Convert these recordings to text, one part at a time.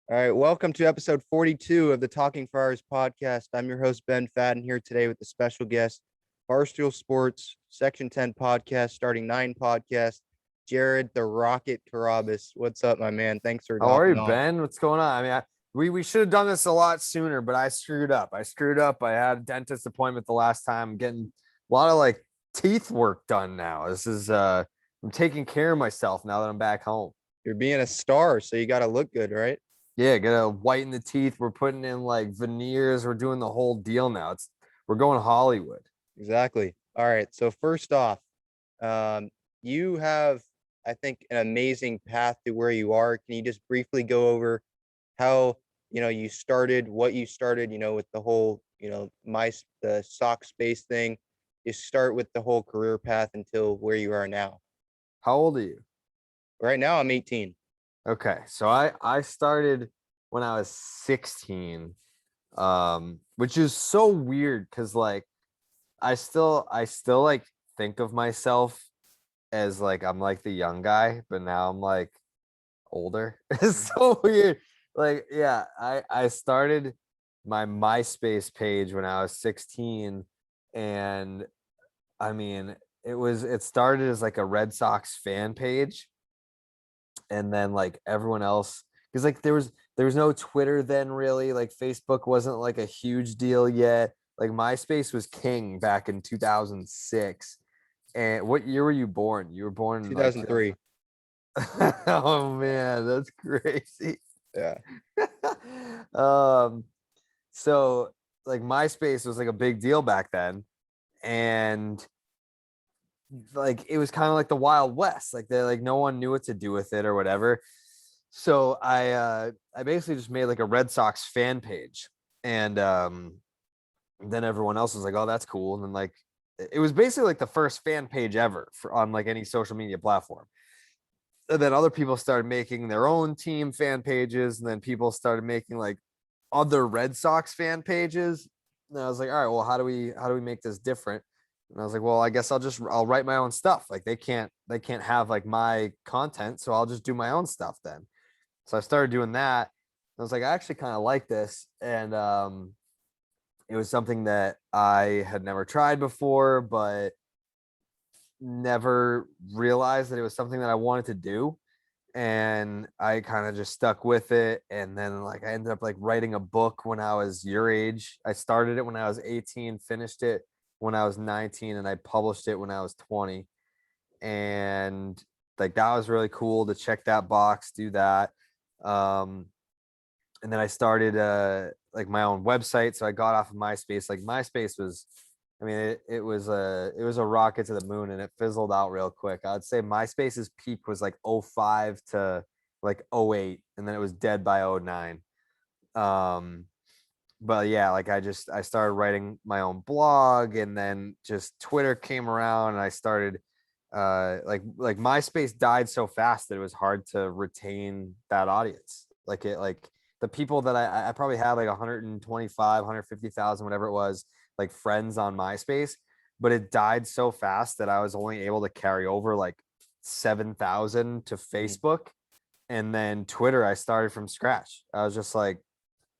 All right, welcome to episode 42 of the Talking Friars podcast. I'm your host, Ben Fadden, here today with the special guest, Barstool Sports, Section 10 podcast, starting 9 podcast, Jared the Rocket Carrabis. What's up, my man? Thanks for How are you, hopping on. Ben? What's going on? We should have done this a lot sooner, but I screwed up. I had a dentist appointment the last time. I'm getting a lot of teeth work done now. I'm taking care of myself now that I'm back home. You're being a star, so you got to look good, right? Yeah, gotta whiten the teeth. We're putting in veneers. We're doing the whole deal now. We're going Hollywood. Exactly. All right, so first off, you have, I think, an amazing path to where you are. Can you just briefly go over how you started, what you started, with the whole, the sock space thing? You start with the whole career path until where you are now. How old are you? Right now, I'm 18. Okay, so I started when I was 16, which is so weird because I still think of myself as I'm the young guy, but now I'm older. It's so weird. Yeah, I started my MySpace page when I was 16, and I mean it started as a Red Sox fan page, and then everyone else, because there was no Twitter then, really. Facebook wasn't a huge deal yet. MySpace was king back in 2006. And what year were you born? You were born in 2003. Oh man, that's crazy. Yeah. um so MySpace was a big deal back then, and it was kind of like the Wild West. They no one knew what to do with it or whatever. So I basically just made a Red Sox fan page, and then everyone else was like, "Oh, that's cool." And then it was basically the first fan page ever on any social media platform. And then other people started making their own team fan pages, and then people started making other Red Sox fan pages. And I was like, all right, well, how do we make this different? And I was like, well, I guess I'll write my own stuff. They can't have my content, so I'll just do my own stuff then. So I started doing that. I was like, I actually kind of like this, and it was something that I had never tried before, but never realized that it was something that I wanted to do. And I kind of just stuck with it. And then I ended up writing a book when I was your age. I started it when I was 18, finished it when I was 19, and I published it when I was 20. And that was really cool to check that box, do that. And then I started my own website. So I got off of MySpace. MySpace was, I mean, it was a rocket to the moon, and it fizzled out real quick. I'd say MySpace's peak was 05 to 08, and then it was dead by 09. But yeah, I started writing my own blog, and then just Twitter came around, and I started MySpace died so fast that it was hard to retain that audience. The people that I probably had 125, 150,000, whatever it was, friends on MySpace, but it died so fast that I was only able to carry over 7,000 to Facebook. And then Twitter, I started from scratch. I was just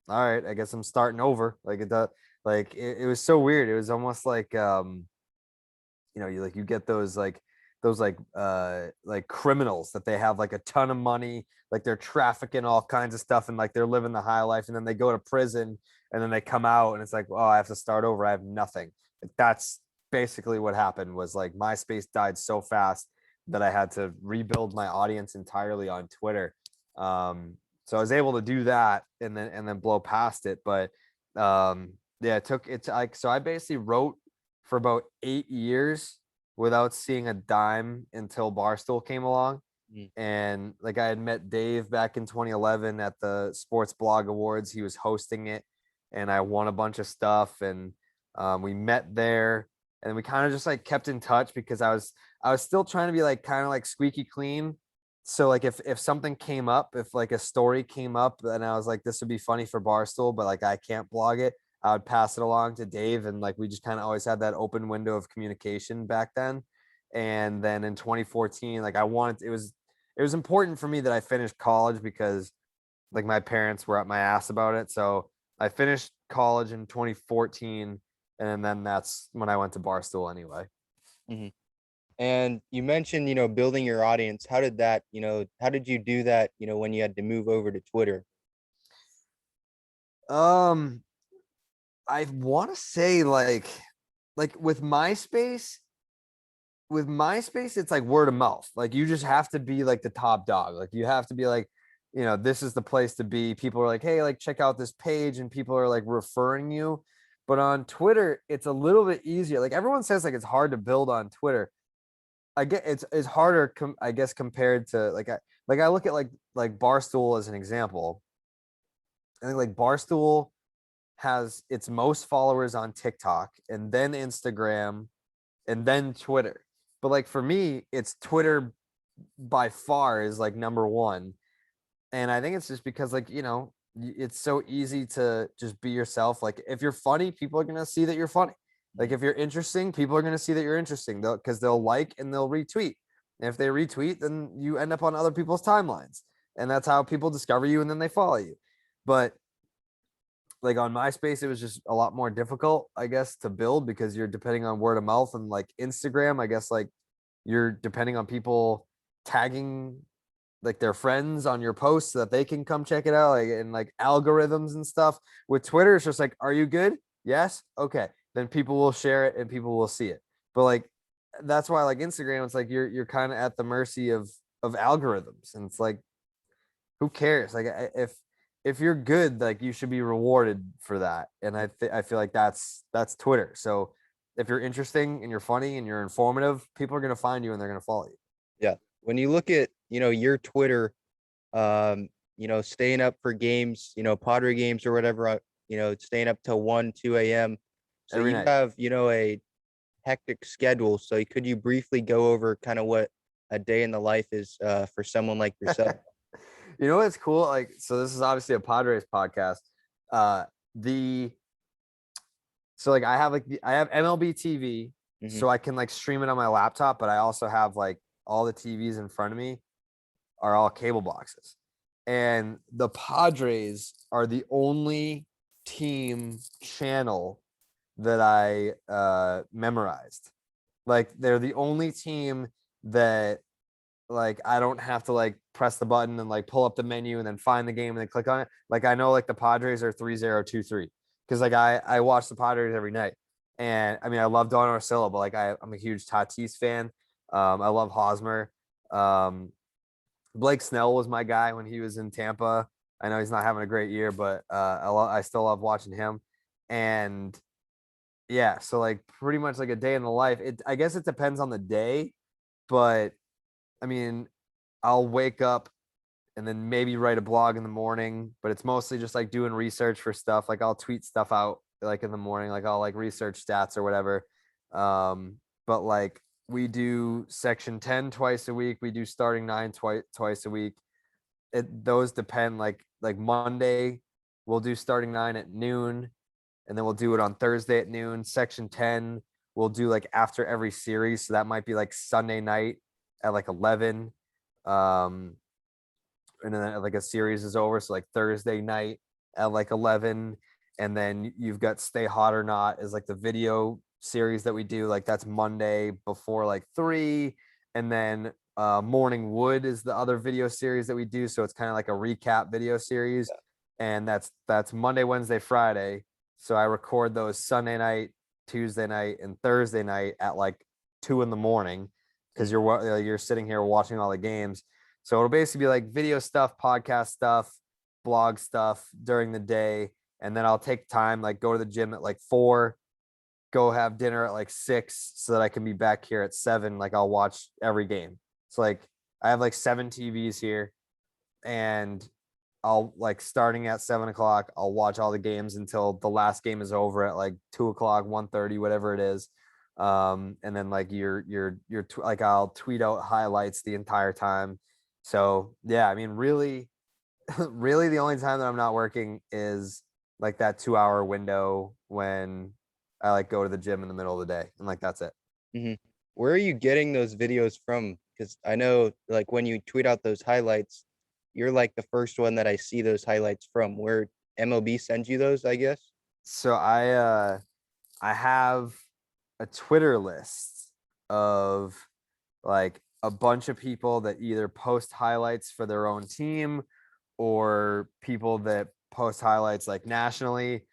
all right, I guess I'm starting over. It was so weird. It was almost you get those criminals that they have a ton of money, they're trafficking all kinds of stuff, and they're living the high life, and then they go to prison, and then they come out, and it's oh, I have to start over. I have nothing. That's basically what happened. Was MySpace died so fast that I had to rebuild my audience entirely on Twitter. So I was able to do that, and then blow past it. But yeah, so I basically wrote for about 8 years without seeing a dime until Barstool came along. And I had met Dave back in 2011 at the Sports Blog Awards. He was hosting it, and I won a bunch of stuff, and we met there, and we kind of just kept in touch because I was still trying to be kind of squeaky clean. So if something came up, if a story came up, and I was this would be funny for Barstool, but I can't blog it, I would pass it along to Dave, and we just kind of always had that open window of communication back then. And then in 2014, it was important for me that I finished college, because like my parents were up my ass about it. So I finished college in 2014, and then that's when I went to Barstool anyway. Mhm. And you mentioned, building your audience. How did that, how did you do that, when you had to move over to Twitter? Um, I want to say like with MySpace, it's like word of mouth. Like you just have to be like the top dog. Like you have to be like, this is the place to be. People are like, hey, like check out this page, and people are like referring you. But on Twitter, it's a little bit easier. Like everyone says, like it's hard to build on Twitter. I get it's harder, I guess, compared to I look at like Barstool as an example. I think like Barstool has its most followers on TikTok, and then Instagram, and then Twitter. But like for me, it's Twitter by far is like number one. And I think it's just because it's so easy to just be yourself. Like if you're funny, people are going to see that you're funny. Like if you're interesting, people are going to see that you're interesting because they'll like and they'll retweet. And if they retweet, then you end up on other people's timelines. And that's how people discover you, and then they follow you. But like on MySpace, it was just a lot more difficult, I guess, to build because you're depending on word of mouth. And like Instagram, I guess like you're depending on people tagging like their friends on your posts so that they can come check it out, like and like algorithms and stuff. With Twitter, it's just like, are you good? Yes. Okay. Then people will share it and people will see it. But like that's why like Instagram, it's like you're kind of at the mercy of algorithms. And it's like, who cares? Like if you're good, like you should be rewarded for that. And I feel like that's Twitter. So if you're interesting and you're funny and you're informative, people are gonna find you and they're gonna follow you. Yeah. When you look at, your Twitter, staying up for games, Padre games or whatever, staying up till 1, 2 a.m. So Every you night. have, a hectic schedule. So could you briefly go over kind of what a day in the life is for someone like yourself? You know what's cool? Like, so this is obviously a Padres podcast. The so like I have MLB TV, Hmm. so I can like stream it on my laptop, but I also have like all the TVs in front of me are all cable boxes. And the Padres are the only team channel that I memorized. Like they're the only team that like I don't have to like press the button and like pull up the menu and then find the game and then click on it. Like I know like the Padres are 3023 because like I watch the Padres every night. And I mean I love Don Orsillo, but like I'm a huge Tatis fan. I love Hosmer. Um, Blake Snell was my guy when he was in Tampa. I know he's not having a great year, but I still love watching him. And yeah, so like pretty much like a day in the life. I guess it depends on the day, but I mean, I'll wake up and then maybe write a blog in the morning, but it's mostly just like doing research for stuff. Like I'll tweet stuff out like in the morning, like I'll like research stats or whatever. But like we do section 10 twice a week. We do starting nine twice a week. Those depend like Monday, we'll do starting nine at noon, and then we'll do it on Thursday at noon. Section 10, we'll do like after every series. So that might be like Sunday night at like 11. Um, and then like a series is over. So like Thursday night at like 11. And then you've got Stay Hot or Not is like the video series that we do. Like that's Monday before like 3. And then Morning Wood is the other video series that we do. So it's kind of like a recap video series. And that's Monday, Wednesday, Friday. So I record those Sunday night, Tuesday night, and Thursday night at like 2 in the morning because you're sitting here watching all the games. So it'll basically be like video stuff, podcast stuff, blog stuff during the day. And then I'll take time, like go to the gym at like 4, go have dinner at like 6 so that I can be back here at 7. Like I'll watch every game. It's like I have like 7 TVs here, and I'll like starting at 7 o'clock, I'll watch all the games until the last game is over at like 2 o'clock, 1:30, whatever it is. And then like like I'll tweet out highlights the entire time. So yeah, I mean, really, really the only time that I'm not working is like that 2-hour window when I like go to the gym in the middle of the day, and like that's it. Hmm. Where are you getting those videos from? Because I know, like, when you tweet out those highlights, you're like the first one that I see those highlights from. Where MLB sends you those, I guess. So I have a Twitter list of like a bunch of people that either post highlights for their own team or people that post highlights like nationally.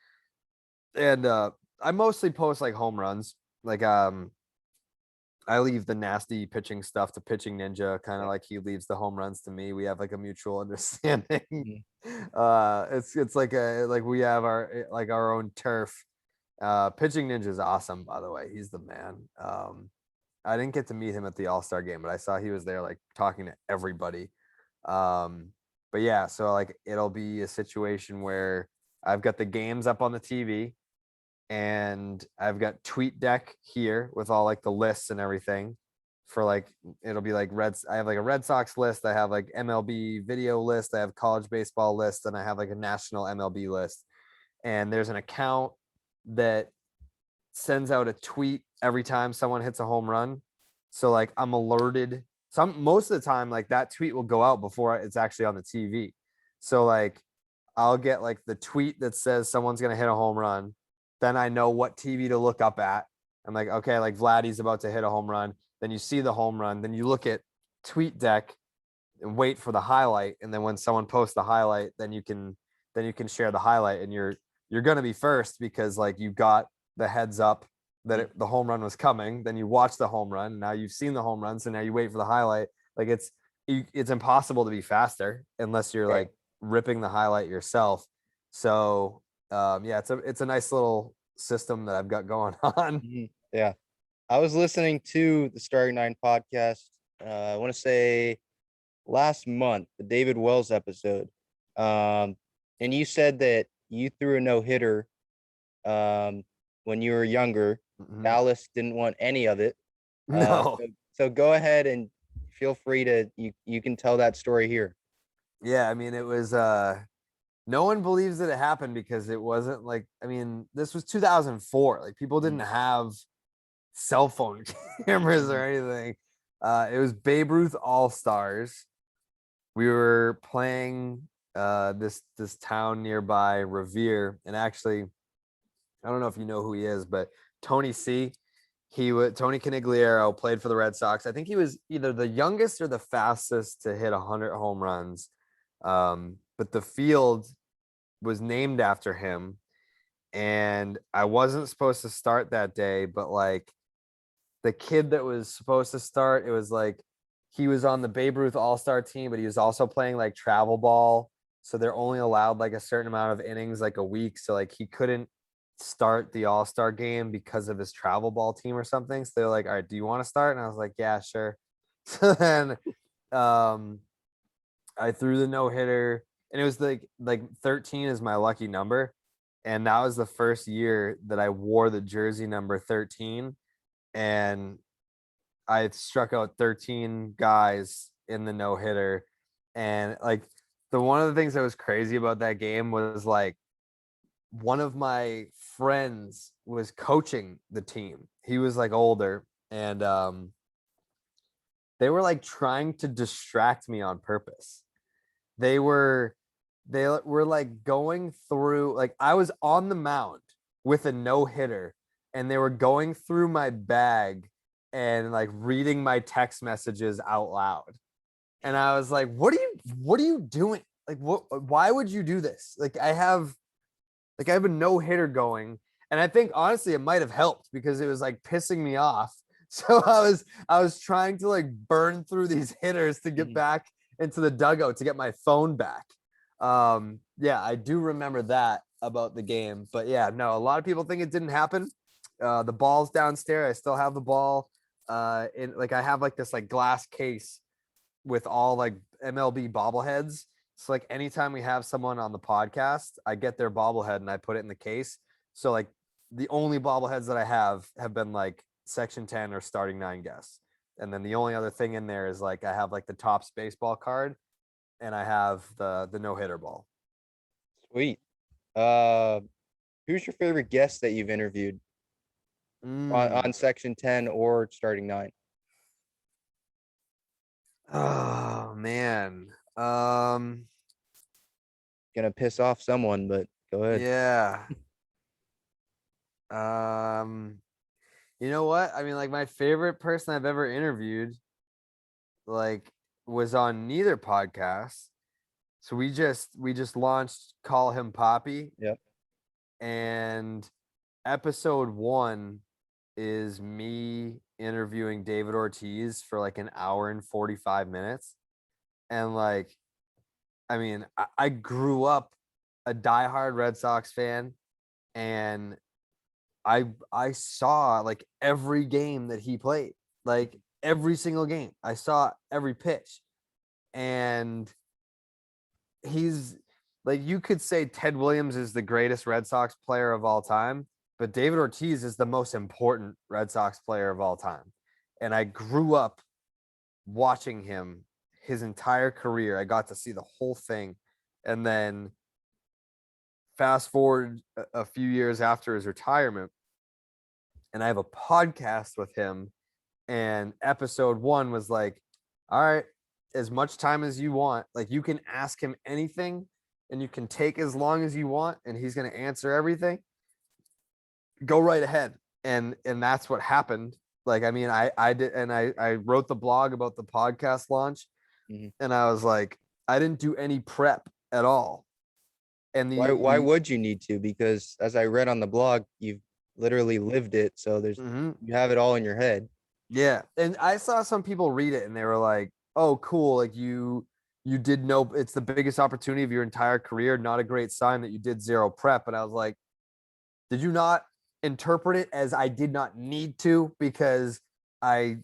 And I mostly post like home runs. Like I leave the nasty pitching stuff to Pitching Ninja, kind of like he leaves the home runs to me. We have like a mutual understanding. Mhm. It's like we have our own turf. Pitching Ninja is awesome, by the way. He's the man. I didn't get to meet him at the All-Star game, but I saw he was there like talking to everybody. But yeah, so like it'll be a situation where I've got the games up on the TV and I've got TweetDeck here with all like the lists and everything for like it'll be like I have like a Red Sox list, I have like MLB video list, I have college baseball list, and I have like a national MLB list. And there's an account that sends out a tweet every time someone hits a home run. So like I'm alerted. Most of the time, like that tweet will go out before it's actually on the TV. So like I'll get like the tweet that says someone's gonna hit a home run. Then I know what TV to look up at. I'm like, okay, like Vladdy's about to hit a home run. Then you see the home run. Then you look at TweetDeck and wait for the highlight. And then when someone posts the highlight, then you can share the highlight, and you're gonna be first because like you got the heads up that the home run was coming. Then you watch the home run. Now you've seen the home run, so now you wait for the highlight. Like it's impossible to be faster unless you're like ripping the highlight yourself. So yeah, it's a nice little system that I've got going on. Yeah, I was listening to the Starting Nine podcast. I want to say last month, the David Wells episode. And you said that you threw a no hitter when you were younger. Mhm. Dallas didn't want any of it. No. So go ahead and feel free to you can tell that story here. Yeah, I mean it was no one believes that it happened because it wasn't like, I mean, this was 2004. Like people didn't have cell phone cameras or anything. It was Babe Ruth All-Stars. We were playing this town nearby, Revere, and actually I don't know if you know who he is, but Tony Tony Canigliaro played for the Red Sox. I think he was either the youngest or the fastest to hit 100 home runs. But the field was named after him. And I wasn't supposed to start that day, but like the kid that was supposed to start, it was like he was on the Babe Ruth All-Star team, but he was also playing like travel ball. So they're only allowed like a certain amount of innings, like a week. So like he couldn't start the All-Star game because of his travel ball team or something. So they're like, all right, do you want to start? And I was like, yeah, sure. So then I threw the no-hitter, and it was like 13 is my lucky number. And that was the first year that I wore the jersey number 13. And I struck out 13 guys in the no-hitter. And like one of the things that was crazy about that game was like one of my friends was coaching the team. He was like older, and they were like trying to distract me on purpose. They were like going through, like I was on the mound with a no-hitter, and they were going through my bag and like reading my text messages out loud. And I was like, what are you doing? Like, why would you do this? Like I have a no-hitter going. And I think honestly it might have helped because it was like pissing me off. So I was trying to like burn through these hitters to get back into the dugout to get my phone back. Yeah, I do remember that about the game. But yeah, no, a lot of people think it didn't happen. The ball's downstairs. I still have the ball. In like I have like this like glass case with all like MLB bobbleheads. So like anytime we have someone on the podcast, I get their bobblehead and I put it in the case. So like the only bobbleheads that I have been like Section 10 or Starting 9 guests. And then the only other thing in there is like I have like the Topps baseball card, and I have the no-hitter ball. Sweet. Who's your favorite guest that you've interviewed on Section 10 or Starting 9? Oh man. Um, Gonna piss off someone, but go ahead. yeah. Um, you know what? I mean, like my favorite person I've ever interviewed, like, was on neither podcast. So we just launched Call Him Poppy, Yep. and episode 1 is me interviewing David Ortiz for like an hour and 45 minutes. And like, I mean, I grew up a diehard Red Sox fan, and I saw like every game that he played, like every single game. I saw every pitch, and he's like, you could say Ted Williams is the greatest Red Sox player of all time, but David Ortiz is the most important Red Sox player of all time. And I grew up watching him his entire career. I got to see the whole thing. And then fast forward a few years after his retirement, and I have a podcast with him. And episode 1 was like, all right, as much time as you want. Like, you can ask him anything and you can take as long as you want, and he's going to answer everything. Go right ahead. And that's what happened. Like, I mean, I did, and I wrote the blog about the podcast launch, Mhm. and I was like, I didn't do any prep at all. And Why the would you need to? Because as I read on the blog, you've literally lived it, so Mhm. you have it all in your head. Yeah, and I saw some people read it and they were like, "Oh, cool! Like you did know it's the biggest opportunity of your entire career. Not a great sign that you did zero prep." And I was like, "Did you not interpret it as I did not need to, because I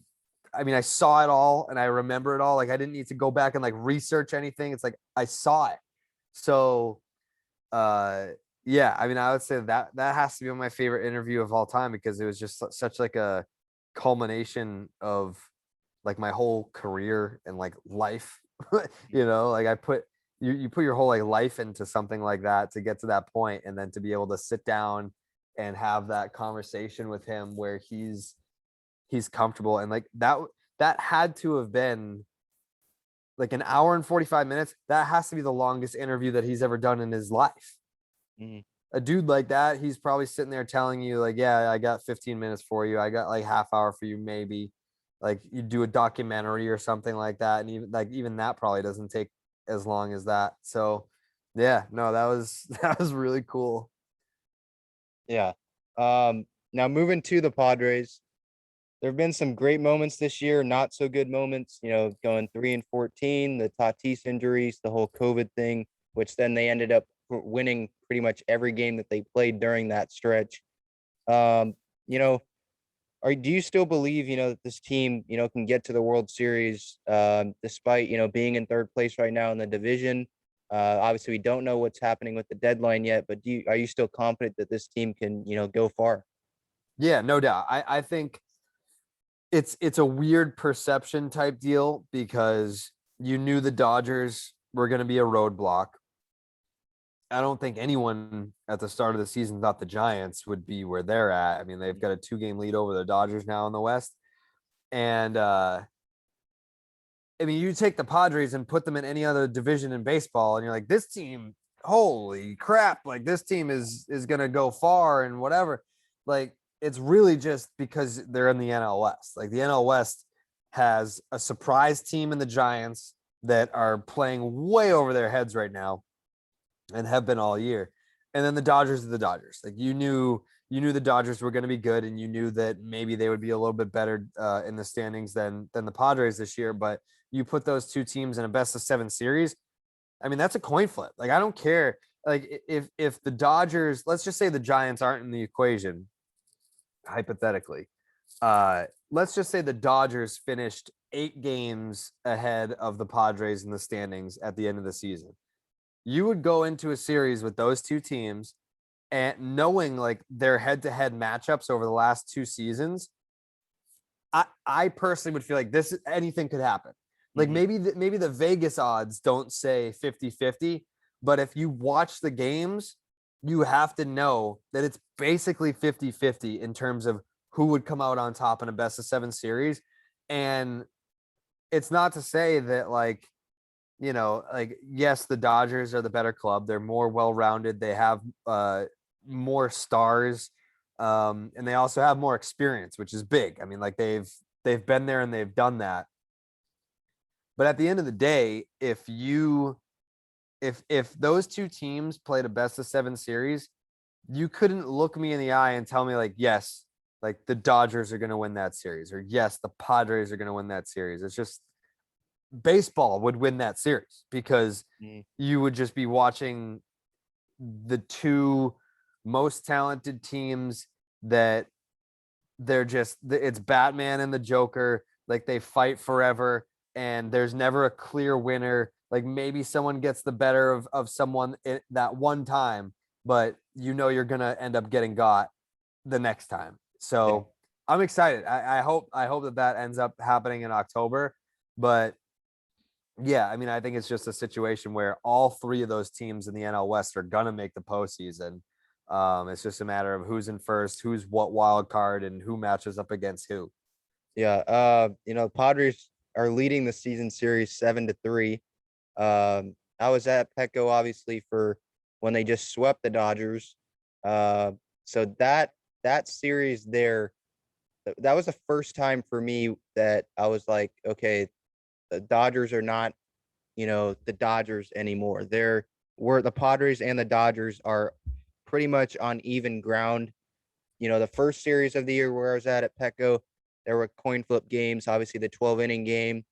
I mean, I saw it all and I remember it all. Like, I didn't need to go back and like research anything. It's like I saw it." So uh yeah, I mean, I would say that that has to be my favorite interview of all time, because it was just such like a culmination of like my whole career and like life. Like I put you put your whole like life into something like that to get to that point, and then to be able to sit down and have that conversation with him where he's comfortable. And like that had to have been like an hour and 45 minutes. That has to be the longest interview that he's ever done in his life. Mhm. A dude like that, he's probably sitting there telling you like, yeah, I got 15 minutes for you. I got like half hour for you, maybe. Like, you do a documentary or something like that. And even that probably doesn't take as long as that. So yeah, no, that was that was really cool. Yeah. Now moving to the Padres, there have been some great moments this year, not so good moments, going 3-14, the Tatis injuries, the whole COVID thing, which then they ended up winning pretty much every game that they played during that stretch. Um, you know, do you still believe, that this team, can get to the World Series, despite, being in third place right now in the division? Obviously, we don't know what's happening with the deadline yet, but are you still confident that this team can, go far? Yeah, no doubt. I think it's a weird perception type deal, because you knew the Dodgers were going to be a roadblock. I don't think anyone at the start of the season thought the Giants would be where they're at. I mean, they've got a 2-game lead over the Dodgers now in the West. And I mean, you take the Padres and put them in any other division in baseball, and you're like, this team, holy crap, like this team is gonna go far and whatever. Like, it's really just because they're in the NL West. Like, the NL West has a surprise team in the Giants that are playing way over their heads right now and have been all year. And then the Dodgers are the Dodgers. Like, you knew the Dodgers were going to be good, and you knew that maybe they would be a little bit better in the standings than the Padres this year. But you put those two teams in a best of 7 series. I mean, that's a coin flip. Like, I don't care. Like, if the Dodgers, let's just say the Giants aren't in the equation, hypothetically. Let's just say the Dodgers finished 8 games ahead of the Padres in the standings at the end of the season. You would go into a series with those two teams, and knowing like their head-to-head matchups over the last 2 seasons, I personally would feel like anything could happen. Like, Mhm. maybe the Vegas odds don't say 50-50, but if you watch the games, you have to know that it's basically 50-50 in terms of who would come out on top in a best of 7 series. And it's not to say that like like, yes, the Dodgers are the better club. They're more well-rounded. They have more stars, and they also have more experience, which is big. I mean, like they've been there and they've done that. But at the end of the day, if those two teams played a best of 7 series, you couldn't look me in the eye and tell me like, yes, like the Dodgers are going to win that series, or yes, the Padres are going to win that series. It's just baseball would win that series because Mm. you would just be watching the two most talented teams that it's Batman and the Joker. Like they fight forever and there's never a clear winner. Like maybe someone gets the better of someone that one time, but you're going to end up getting got the next time. Yeah. So I'm excited. I hope that ends up happening in October. But yeah, I mean, I think it's just a situation where all 3 of those teams in the NL West are gonna make the postseason. It's just a matter of who's in first, who's what wild card, and who matches up against who. Yeah. Padres are leading the season series 7-3. I was at Petco obviously for when they just swept the Dodgers. So that series there, that was the first time for me that I was like, okay, the Dodgers are not, the Dodgers anymore. The Padres and the Dodgers are pretty much on even ground. The first series of the year where I was at Petco, there were coin flip games, obviously the 12-inning game,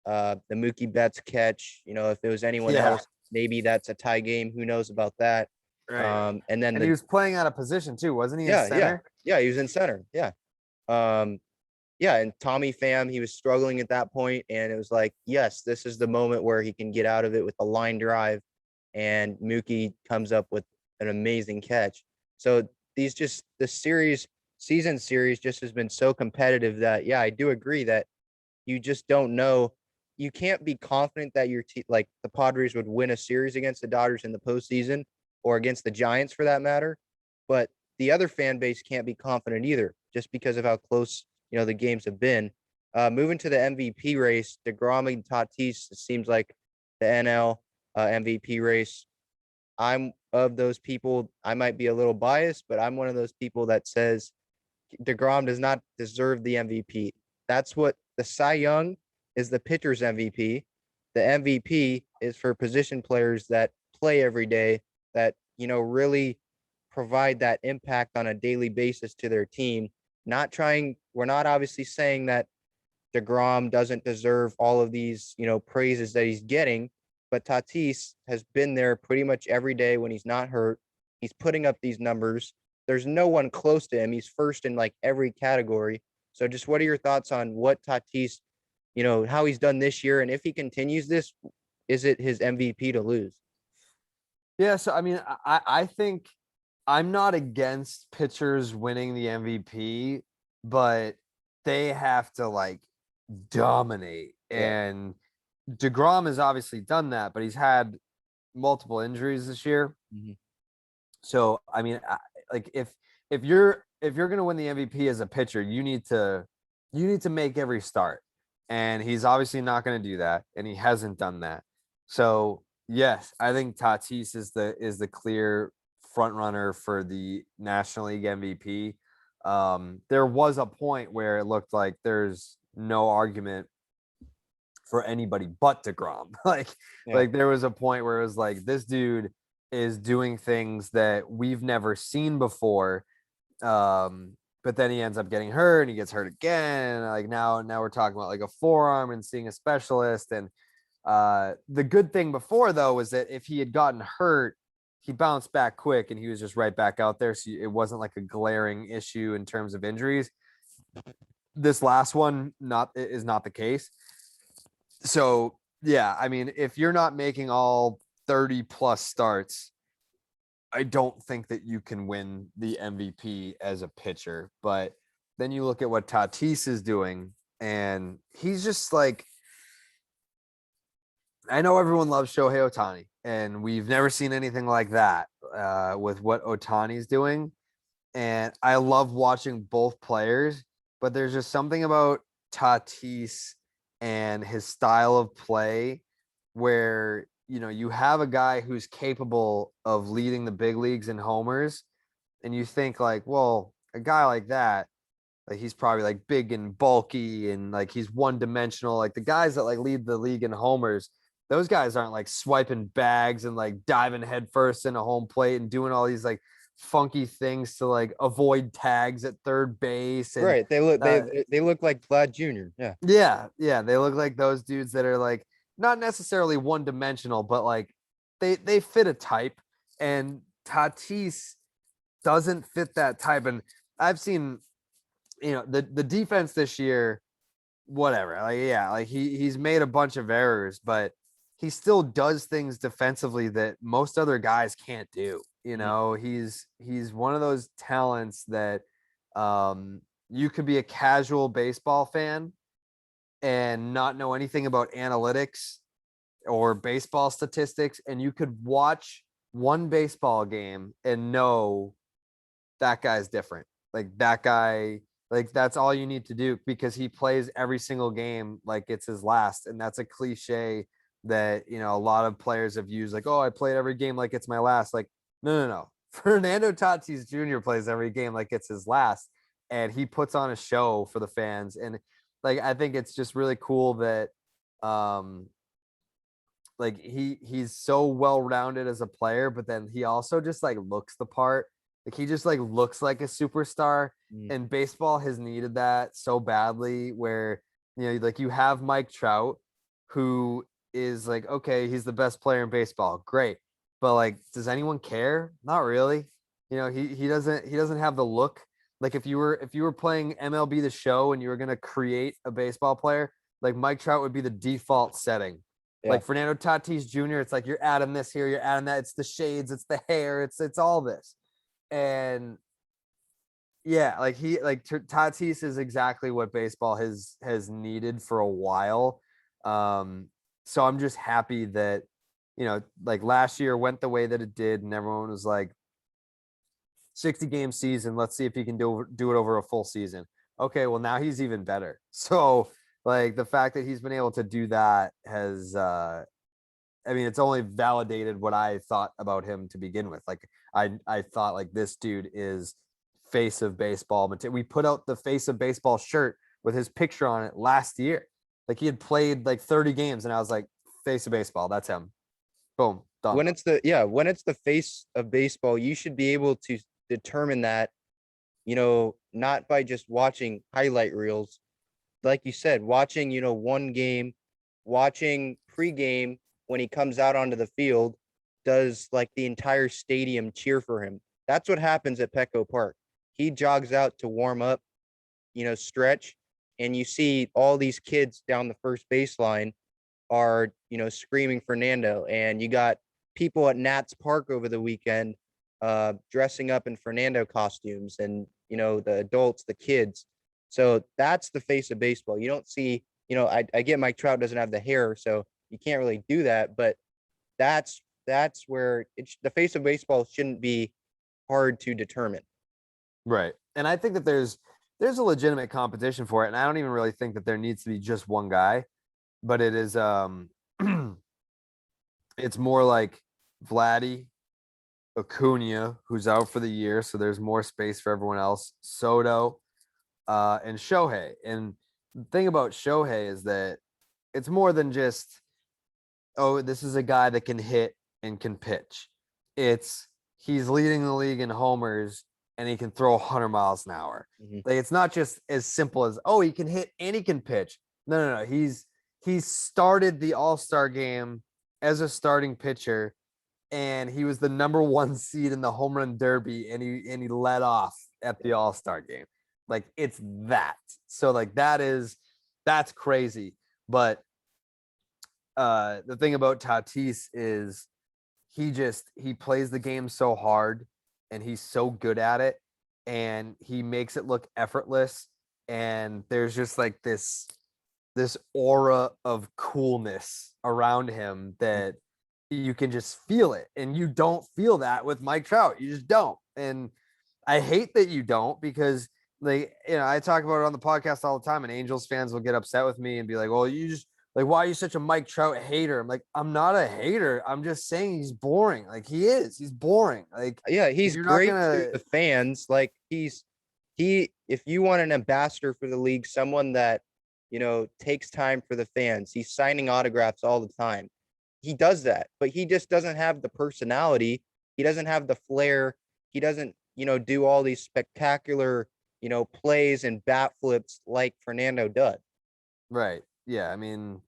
the Mookie Betts catch. If it was anyone Yeah, else, maybe that's a tie game. Who knows about that? right. And then And he was playing out of position too, wasn't he, in yeah, yeah, center? yeah, he was in center. Yeah. Um, yeah, and Tommy Pham, he was struggling at that point, and it was like, yes, this is the moment where he can get out of it with a line drive, and Mookie comes up with an amazing catch. So the season series just has been so competitive that, yeah, I do agree that you just don't know. You can't be confident that like the Padres would win a series against the Dodgers in the postseason or against the Giants for that matter. But the other fan base can't be confident either, just because of how close the games have been. Moving to the MVP race, DeGrom and Tatis, it seems like the NL MVP race. I'm of those people. I might be a little biased, but I'm one of those people that says DeGrom does not deserve the MVP. That's what the Cy Young is, the pitcher's MVP. The MVP is for position players that play every day, that, really provide that impact on a daily basis to their team. We're not obviously saying that DeGrom doesn't deserve all of these, praises that he's getting, but Tatis has been there pretty much every day when he's not hurt. He's putting up these numbers. There's no one close to him. He's first in like every category. So just what are your thoughts on what Tatis, how he's done this year? And if he continues this, is it his MVP to lose? Yeah, so I mean, I think I'm not against pitchers winning the MVP, but they have to like dominate. Yeah. And DeGrom has obviously done that, but he's had multiple injuries this year. Mhm. So I mean, like if you're gonna win the MVP as a pitcher, you need to make every start, and he's obviously not gonna do that, and he hasn't done that. So yes, I think Tatis is the clear front runner for the National League MVP. There was a point where it looked like there's no argument for anybody but DeGrom. like Yeah. like there was a point where it was like this dude is doing things that we've never seen before. But then he ends up getting hurt and he gets hurt again. Like now we're talking about like a forearm and seeing a specialist. And the good thing before though was that if he had gotten hurt, he bounced back quick and he was just right back out there. So it wasn't like a glaring issue in terms of injuries. This last one is not the case. So yeah, I mean, if you're not making all 30 plus starts, I don't think that you can win the MVP as a pitcher. But then you look at what Tatis is doing, and he's just like, I know everyone loves Shohei Ohtani, and we've never seen anything like that with what Ohtani's doing. And I love watching both players, but there's just something about Tatis and his style of play where, you have a guy who's capable of leading the big leagues in homers, and you think like, well, a guy like that, like he's probably like big and bulky and like he's one dimensional. Like the guys that like lead the league in homers, those guys aren't like swiping bags and like diving headfirst into home plate and doing all these like funky things to like avoid tags at third base. And Right. They look like Vlad Jr. Yeah. yeah, they look like those dudes that are like not necessarily one dimensional, but like they fit a type. And Tatis doesn't fit that type. And I've seen, the defense this year, whatever. Like, yeah, like he's made a bunch of errors, but he still does things defensively that most other guys can't do. He's one of those talents that you could be a casual baseball fan and not know anything about analytics or baseball statistics, and you could watch one baseball game and know that guy's different. Like that guy, like that's all you need to do, because he plays every single game like it's his last. And that's a cliche that, a lot of players have used, like, oh, I played every game like it's my last. Like, no. Fernando Tatis Jr. plays every game like it's his last, and he puts on a show for the fans. And like, I think it's just really cool that like he's so well-rounded as a player, but then he also just like looks the part. Like he just like looks like a superstar, and baseball has needed that so badly, where, like you have Mike Trout, who is like, okay, he's the best player in baseball. Great. But like, does anyone care? Not really. He doesn't have the look. Like if you were playing MLB The Show and you were going to create a baseball player, like Mike Trout would be the default setting. Yeah. Like Fernando Tatis Jr., it's like you're adding this here, you're adding that. It's the shades, it's the hair, it's all this. And yeah, like Tatis is exactly what baseball has needed for a while. So I'm just happy that, like last year went the way that it did, and everyone was like, 60 game season, let's see if he can do it over a full season. Okay, well now he's even better. So like the fact that he's been able to do that has it's only validated what I thought about him to begin with. Like I thought like this dude is face of baseball. We put out the face of baseball shirt with his picture on it last year. Like he had played like 30 games, and I was like, face of baseball, that's him. Boom, done. When it's the face of baseball, you should be able to determine that, not by just watching highlight reels. Like you said, watching, one game, watching pregame when he comes out onto the field, does like the entire stadium cheer for him? That's what happens at Petco Park. He jogs out to warm up, stretch, and you see all these kids down the first baseline are, screaming Fernando. And you got people at Nats Park over the weekend dressing up in Fernando costumes, and, the adults, the kids. So that's the face of baseball. You don't see, I get Mike Trout doesn't have the hair, so you can't really do that, but that's where the face of baseball shouldn't be hard to determine. Right. And I think that there's a legitimate competition for it. And I don't even really think that there needs to be just one guy, but it is it's more like Vladdy, Acuna, who's out for the year, so there's more space for everyone else, Soto, and Shohei. And the thing about Shohei is that it's more than just, oh, this is a guy that can hit and can pitch. He's leading the league in homers, and he can throw 100 miles an hour. Mm-hmm. Like it's not just as simple as, oh, he can hit and he can pitch. No. He's started the All-Star game as a starting pitcher, and he was the number 1 seed in the home run derby, and he led off at the All-Star game. Like it's that. So like that's crazy. But the thing about Tatis is he plays the game so hard, and he's so good at it, and he makes it look effortless. And there's just like this aura of coolness around him that you can just feel it. And you don't feel that with Mike Trout. You just don't. And I hate that you don't, because I talk about it on the podcast all the time, and Angels fans will get upset with me and be like, well, you just like, why are you such a Mike Trout hater? I'm like, I'm not a hater. I'm just saying he's boring. Like he is. He's boring. Like Yeah, he's you're not great to gonna. the fans. Like if you want an ambassador for the league, someone that, takes time for the fans, he's signing autographs all the time. He does that, but he just doesn't have the personality. He doesn't have the flair. He doesn't, do all these spectacular, plays and bat flips like Fernando does. Right. Yeah. I mean,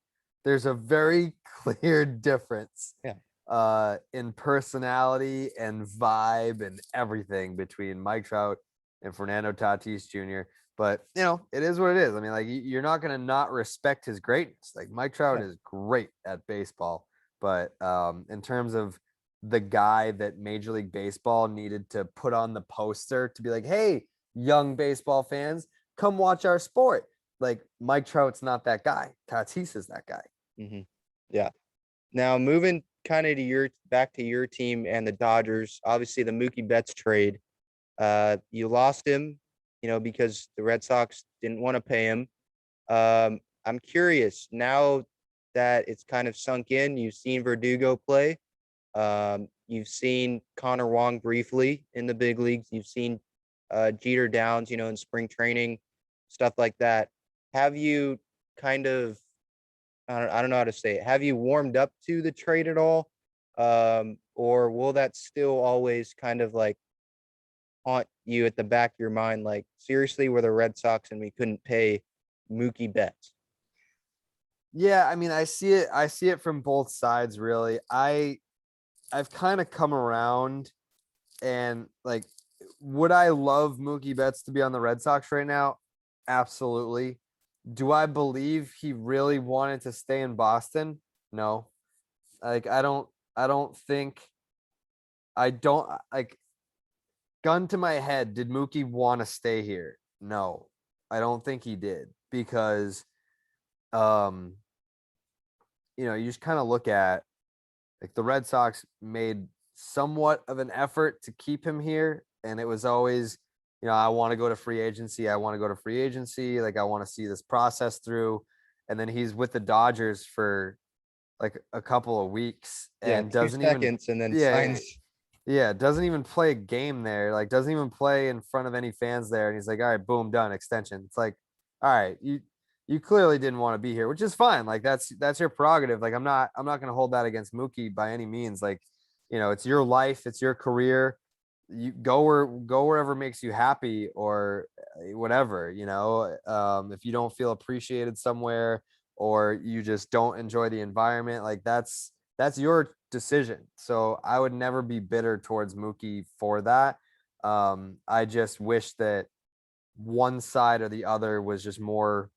there's a very clear difference Yeah. in personality and vibe and everything between Mike Trout and Fernando Tatis Jr. But it is what it is. I mean, like you're not gonna not respect his greatness. Like Mike Trout Yeah. is great at baseball, but in terms of the guy that Major League Baseball needed to put on the poster to be like, hey, young baseball fans, come watch our sport. Like Mike Trout's not that guy. Tatis is that guy. Mm-hmm. Yeah. Now moving kind of back to your team and the Dodgers. Obviously, the Mookie Betts trade. You lost him, because the Red Sox didn't want to pay him. I'm curious now that it's kind of sunk in. You've seen Verdugo play. You've seen Connor Wong briefly in the big leagues. You've seen Jeter Downs, in spring training, stuff like that. Have you kind of, I don't know how to say it. Have you warmed up to the trade at all? Or will that still always kind of like haunt you at the back of your mind? Like, seriously, we're the Red Sox and we couldn't pay Mookie Betts. Yeah, I mean, I see it. I see it from both sides, really. I've kind of come around, and like, would I love Mookie Betts to be on the Red Sox right now? Absolutely. Do I believe he really wanted to stay in Boston? No. Like, I don't think, I don't like, gun to my head, did Mookie want to stay here? No, I don't think he did, because, um, you just kind of look at, like, the Red Sox made somewhat of an effort to keep him here, and it was always, I want to go to free agency. I want to go to free agency. Like, I want to see this process through. And then he's with the Dodgers for like a couple of weeks Yeah, and two doesn't even, seconds and then yeah, signs. yeah, doesn't even play a game there. Like, doesn't even play in front of any fans there. And he's like, all right, boom, done, extension. It's like, all right, you clearly didn't want to be here, which is fine. Like, that's your prerogative. Like, I'm not going to hold that against Mookie by any means. Like, it's your life, it's your career. You go wherever makes you happy, or whatever. If you don't feel appreciated somewhere, or you just don't enjoy the environment, like that's your decision. So I would never be bitter towards Mookie for that. I just wish that one side or the other was just more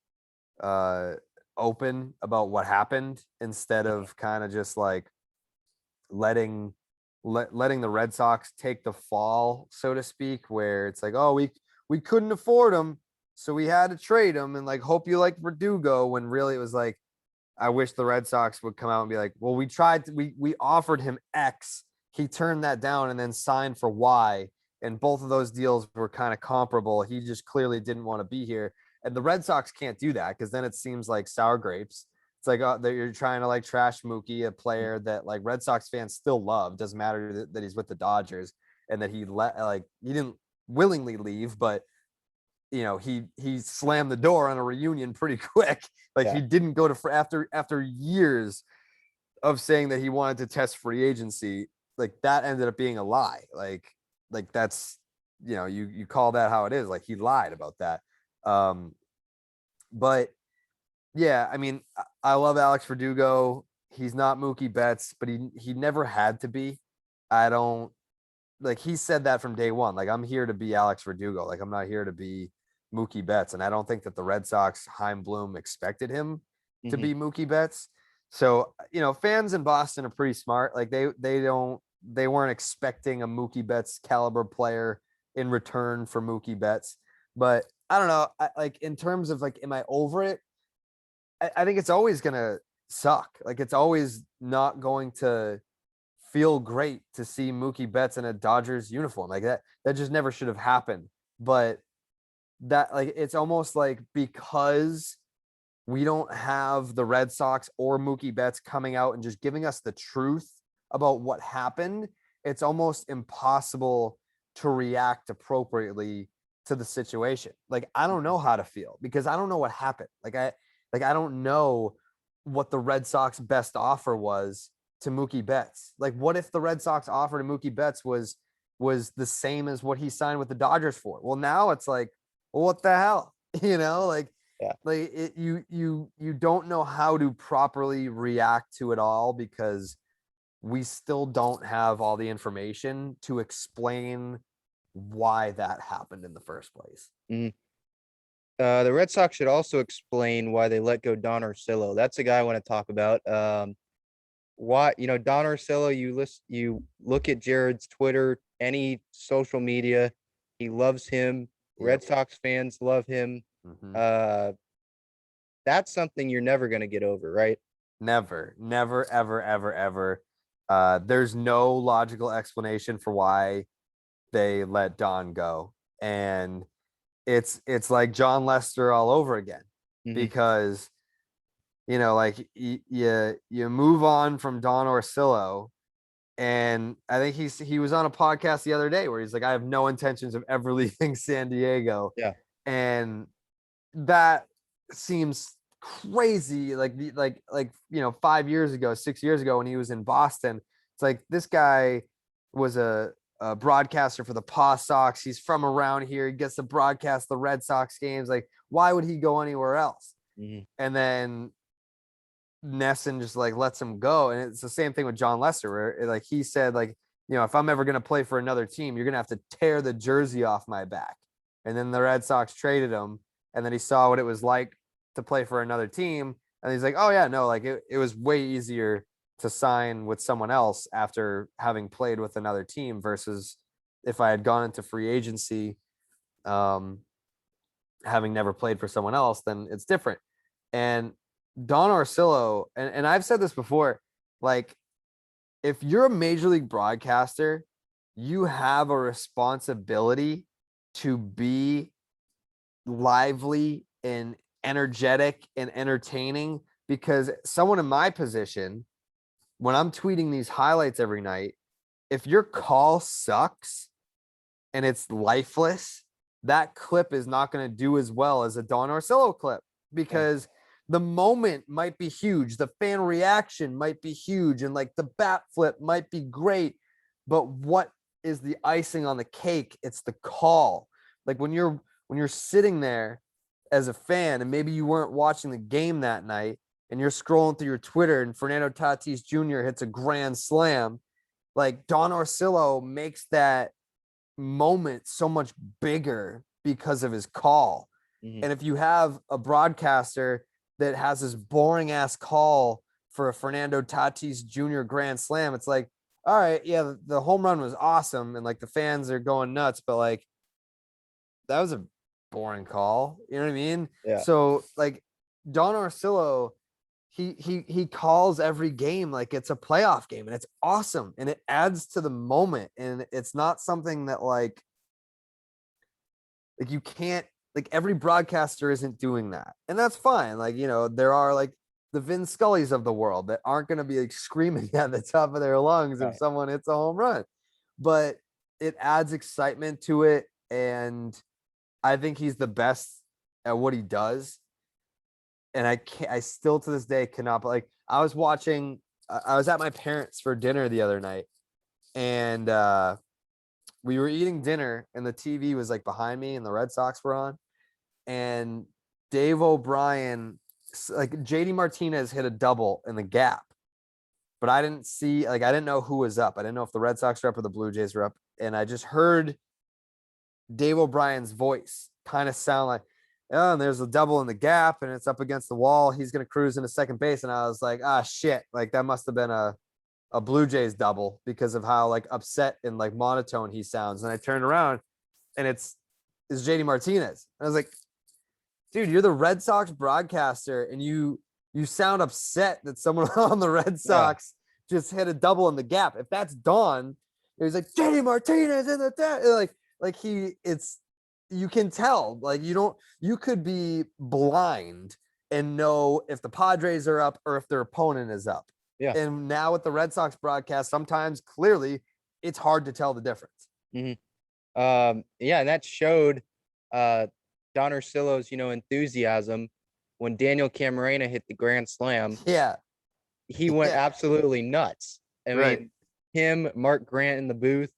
open about what happened, instead of kind of just like letting letting the Red Sox take the fall, so to speak, where it's like, oh, we couldn't afford him, so we had to trade him, and like, hope you like Verdugo, when really it was like, I wish the Red Sox would come out and be like, well, we offered him X, he turned that down and then signed for Y, and both of those deals were kind of comparable. He just clearly didn't want to be here. And the Red Sox can't do that, because then it seems like sour grapes. It's like, that you're trying to like trash Mookie, a player that like Red Sox fans still love. Doesn't matter that he's with the Dodgers and that he didn't willingly leave, but he slammed the door on a reunion pretty quick. Like, Yeah. he didn't go to after years of saying that he wanted to test free agency. Like, that ended up being a lie. Like that's, you call that how it is. Like, he lied about that. But yeah, I mean, I love Alex Verdugo. He's not Mookie Betts, but he never had to be. I don't, like, he said that from day one. Like, I'm here to be Alex Verdugo. Like, I'm not here to be Mookie Betts. And I don't think that the Red Sox, Heim Bloom, expected him to Mm-hmm. be Mookie Betts. So, fans in Boston are pretty smart. Like, they weren't expecting a Mookie Betts caliber player in return for Mookie Betts. But I don't know. Like, in terms of like, am I over it? I think it's always gonna suck. Like, it's always not going to feel great to see Mookie Betts in a Dodgers uniform. Like, that just never should have happened. But that, like, it's almost like, because we don't have the Red Sox or Mookie Betts coming out and just giving us the truth about what happened, it's almost impossible to react appropriately to the situation. Like, I don't know how to feel because I don't know what happened. I don't know what the Red Sox best offer was to Mookie Betts. Like, what if the Red Sox offer to Mookie Betts was the same as what he signed with the Dodgers for? Well, now it's like, well, what the hell? Yeah. You don't know how to properly react to it all because we still don't have all the information to explain why that happened in the first place. Mhm. The Red Sox should also explain why they let go Don Orsillo. That's a guy I want to talk about. Why, Don Orsillo, you look at Jared's Twitter, any social media, he loves him. Red Yep. Sox fans love him. Mm-hmm. That's something you're never going to get over, right? Never, ever, ever, ever. There's no logical explanation for why they let Don go. And it's like John Lester all over again, Mhm. because like you move on from Don Orsillo, and I think he was on a podcast the other day where he's like, I have no intentions of ever leaving San Diego. Yeah. And that seems crazy. Like 5 years ago, 6 years ago when he was in Boston, it's like this guy was a broadcaster for the Paw Sox. He's from around here. He gets to broadcast the Red Sox games. Like, why would he go anywhere else? Mhm. And then Nesson just like lets him go. And it's the same thing with John Lester, where like he said, like, if I'm ever going to play for another team, you're going to have to tear the jersey off my back. And then the Red Sox traded him. And then he saw what it was like to play for another team. And he's like, oh, yeah, no, like it was way easier to sign with someone else after having played with another team versus if I had gone into free agency, having never played for someone else, then it's different. And Don Orsillo, and I've said this before, like, if you're a major league broadcaster, you have a responsibility to be lively and energetic and entertaining, because someone in my position, when I'm tweeting these highlights every night, if your call sucks and it's lifeless, that clip is not going to do as well as a Don Orsillo clip, because the moment might be huge, the fan reaction might be huge, and like the bat flip might be great, but what is the icing on the cake? It's the call. Like when you're sitting there as a fan and maybe you weren't watching the game that night and you're scrolling through your Twitter and Fernando Tatis Jr. hits a grand slam, like Don Orsillo makes that moment so much bigger because of his call. Mhm. And if you have a broadcaster that has this boring ass call for a Fernando Tatis Jr. grand slam, it's like, all right, yeah, the home run was awesome and like the fans are going nuts, but like that was a boring call. You know what I mean? Yeah. So like Don Orsillo, he calls every game like it's a playoff game, and it's awesome and it adds to the moment, and it's not something that like you can't, like every broadcaster isn't doing that, and that's fine. Like, there are like the Vin Scullys of the world that aren't going to be like screaming at the top of their lungs if Right. someone hits a home run, but it adds excitement to it. And I think he's the best at what he does. And I still to this day cannot, like I was at my parents for dinner the other night, and we were eating dinner and the TV was like behind me and the Red Sox were on, and Dave O'Brien, like JD Martinez hit a double in the gap, but I didn't know who was up. I didn't know if the Red Sox were up or the Blue Jays were up. And I just heard Dave O'Brien's voice kind of sound like, oh, and there's a double in the gap and it's up against the wall. He's going to cruise into second base. And I was like, shit. Like that must've been a Blue Jays double because of how like upset and like monotone he sounds. And I turned around and it's JD Martinez. And I was like, dude, you're the Red Sox broadcaster and you sound upset that someone on the Red Sox just hit a double in the gap. If that's Don, he's like, JD Martinez in the you can tell, like you could be blind and know if the Padres are up or if their opponent is up. Yeah. And now with the Red Sox broadcast, sometimes clearly it's hard to tell the difference. Yeah, and that showed Don Orsillo's, enthusiasm when Daniel Camarena hit the grand slam. Yeah. He went absolutely nuts. I mean, him, Mark Grant in the booth,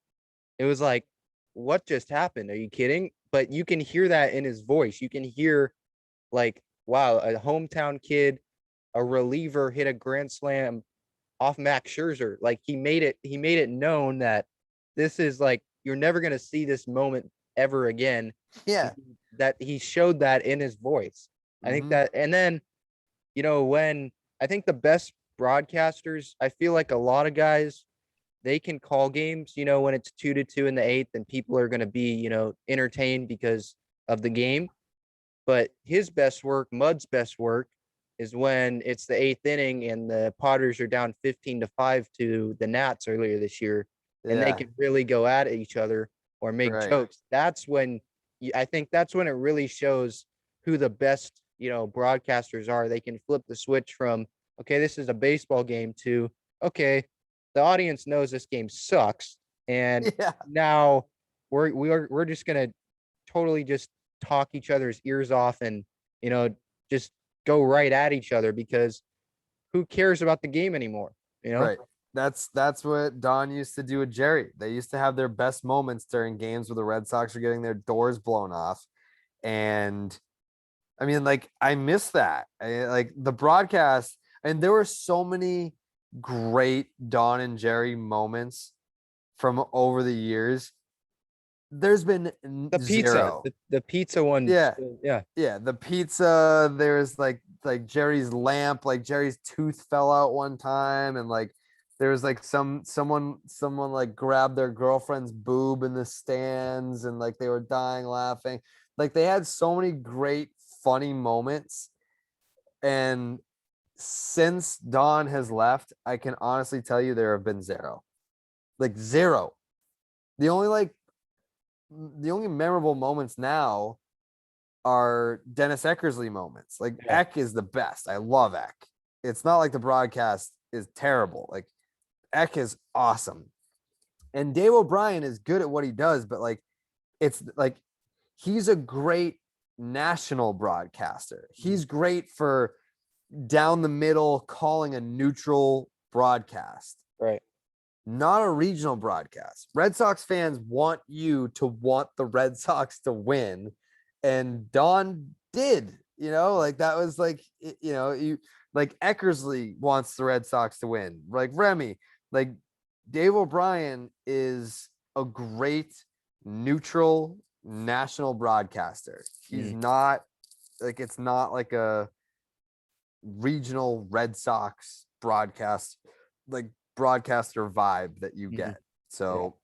it was like, what just happened? Are you kidding? But you can hear that in his voice. You can hear like, wow, a hometown kid, a reliever hit a grand slam off Max Scherzer. Like he made it known that this is like, you're never going to see this moment ever again. Yeah. That he showed that in his voice. I think that, and then, when I think the best broadcasters, I feel like a lot of guys, they can call games, when it's 2-2 in the eighth and people are going to be, entertained because of the game. But his best work, Mud's best work, is when it's the eighth inning and the Padres are down 15-5 to the Nats earlier this year, and they can really go at each other or make jokes. That's when I think that's when it really shows who the best, broadcasters are. They can flip the switch from, okay, this is a baseball game, to, okay, the audience knows this game sucks, and now we're just gonna totally just talk each other's ears off and just go right at each other, because who cares about the game anymore? Right. That's what Don used to do with Jerry. They used to have their best moments during games where the Red Sox are getting their doors blown off. And I mean, like, I miss that. Like the broadcast, and there were so many great Don and Jerry moments from over the years. There's been the pizza, the pizza one. Yeah. The pizza. There's like Jerry's lamp, like Jerry's tooth fell out one time, and like there's like someone like grabbed their girlfriend's boob in the stands, and like they were dying laughing. Like they had so many great funny moments. And since Don has left, I can honestly tell you there have been zero. Like zero. The only memorable moments now are Dennis Eckersley moments. Like Eck is the best. I love Eck. It's not like the broadcast is terrible. Like Eck is awesome. And Dave O'Brien is good at what he does, but like it's like he's a great national broadcaster. He's great for down the middle calling a neutral broadcast. Right. Not a regional broadcast. Red Sox fans want you to want the Red Sox to win. And Don did, like that was like, you like Eckersley wants the Red Sox to win. Like Remy, like Dave O'Brien is a great neutral national broadcaster. He's not like, it's not like a regional Red Sox broadcast, like broadcaster vibe that you get. So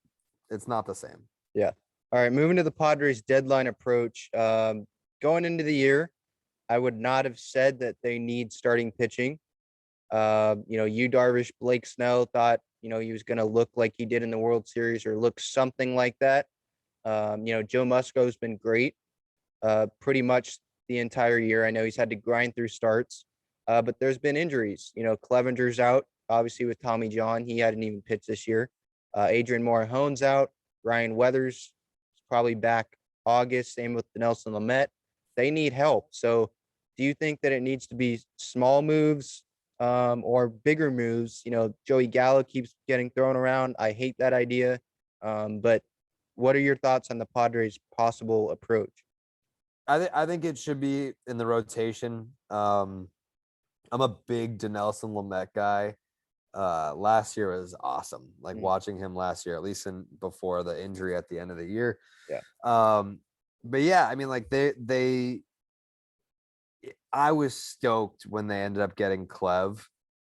it's not the same. Yeah. All right. Moving to the Padres deadline approach. Going into the year, I would not have said that they need starting pitching. Darvish, Blake Snell thought, he was going to look like he did in the World Series or look something like that. Joe Musgrove's been great pretty much the entire year. I know he's had to grind through starts, but there's been injuries. Clevenger's out, obviously, with Tommy John. He hadn't even pitched this year. Adrian Morejon's out. Ryan Weathers is probably back August. Same with Nelson Lamet. They need help. So do you think that it needs to be small moves or bigger moves? Joey Gallo keeps getting thrown around. I hate that idea. But what are your thoughts on the Padres' possible approach? I think it should be in the rotation. I'm a big Dinelson Lamet guy. Last year was awesome. Like watching him last year, at least before the injury at the end of the year. Yeah. But yeah, I mean, like I was stoked when they ended up getting Clev.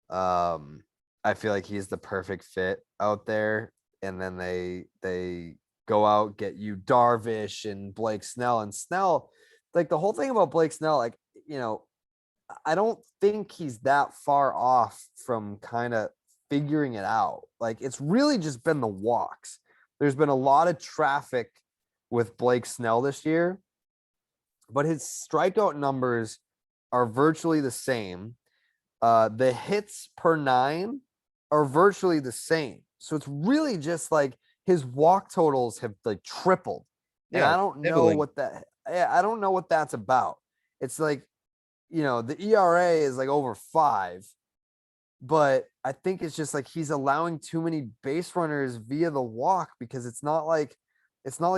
I feel like he's the perfect fit out there. And then they go out, get you Darvish and Blake Snell. And Snell, like the whole thing about Blake Snell, like, I don't think he's that far off from kind of figuring it out. Like it's really just been the walks. There's been a lot of traffic with Blake Snell this year, but his strikeout numbers are virtually the same. The hits per 9 are virtually the same. So it's really just like his walk totals have like tripled. And Yeah, I don't know sibling. what that I don't know what that's about. It's like, the ERA is like over 5, but I think it's just like he's allowing too many base runners via the walk, because it's not like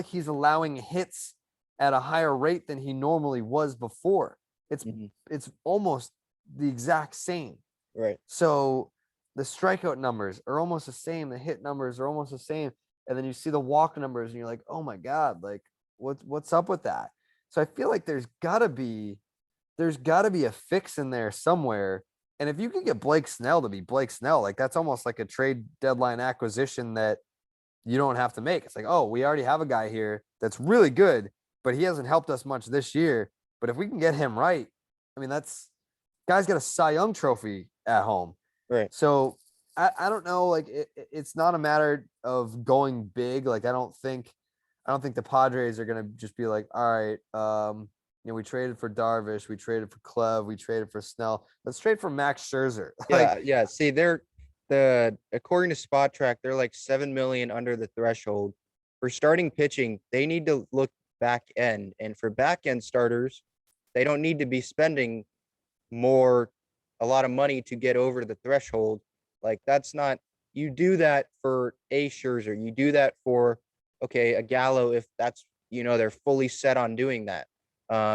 he's allowing hits at a higher rate than he normally was before. It's Mhm. it's almost the exact same. Right. So the strikeout numbers are almost the same, the hit numbers are almost the same, and then you see the walk numbers and you're like, "Oh my god, like what's up with that?" So I feel like there's got to be a fix in there somewhere. And if you can get Blake Snell to be Blake Snell, like that's almost like a trade deadline acquisition that you don't have to make. It's like, oh, we already have a guy here that's really good, but he hasn't helped us much this year. But if we can get him right, I mean, that's guy's got a Cy Young trophy at home. Right. So I don't know. Like it's not a matter of going big. Like I don't think the Padres are gonna just be like, all right, we traded for Darvish, we traded for Clev, we traded for Snell. Let's trade for Max Scherzer. Yeah, yeah. See, according to Spot Track, they're like 7 million under the threshold. For starting pitching, they need to look back end. And for back end starters, they don't need to be spending more a lot of money to get over the threshold. Like that's not you do that for a Scherzer. You do that for okay, a Gallo if that's they're fully set on doing that.